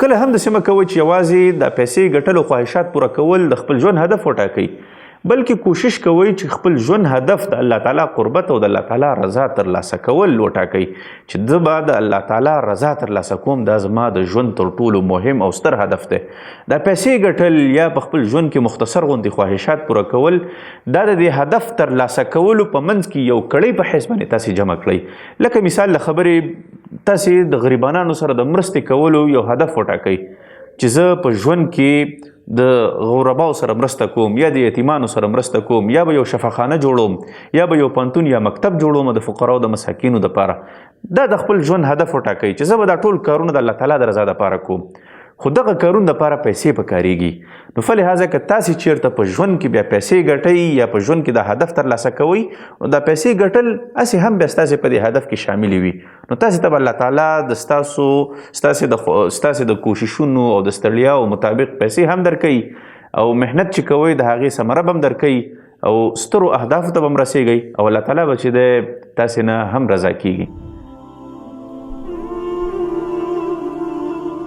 کله هم داسې مه کوئ چې یوازې د پیسې ګټلو خواهشات پوره کول د خپل ژوند هدف وټاکئ، بلکې کوشش کوئ چې خپل ژوند هدف د الله تعالی قربت او د الله تعالی رضا ترلاسه کول وټاکئ، چې زه به د الله تعالی رضا ترلاسه کوم، دا زما د ژوند تر ټولو مهم او ستر هدف دی. دا پیسې ګټل یا په خپل ژوند کې مختصر غوندې خواهشات پوره کول، دا د دې هدف ترلاسه کولو په منځ کې یو کړۍ په حیث باندې تاسې جمع کړئ. لکه مثال له خبرې تاسې د غریبانانو سره د مرستې کولو یو هدف وټاکئ چې زه په ژوند کې د غرباو سره مرسته کوم، یا د یتیمانو سره مرسته کوم، یا به یو شفاخانه جوړوم، یا به یو پوهنتون یا مکتب جوړوم د فقراو د مساکینو دپاره. دا د خپل ژوند هدف وټاکئ چې زه به دا ټول کارونه د الله تعالی د رضا دپاره کوم، خو دغه کارونه دپاره پیسې پکارېږي. نو فلهذا که تاسې چېرته په ژوند کې بیا پیسې ګټئ یا په ژوند کې دا هدف ترلاسه کوئ، نو دا پیسې ګټل هسې هم بیا ستاسې په دې هدف کې شاملې وي، نو تاسې ته به الله تعالی د ستاسې د کوششونو او د ستړیاو مطابق پیسې هم درکوي، او محنت چې کوئ د هغې ثمره به هم درکوي، او سترو اهدافو ته به هم رسېږئ، او الله تعالی به چې دی تاسې نه هم رضا کېږي.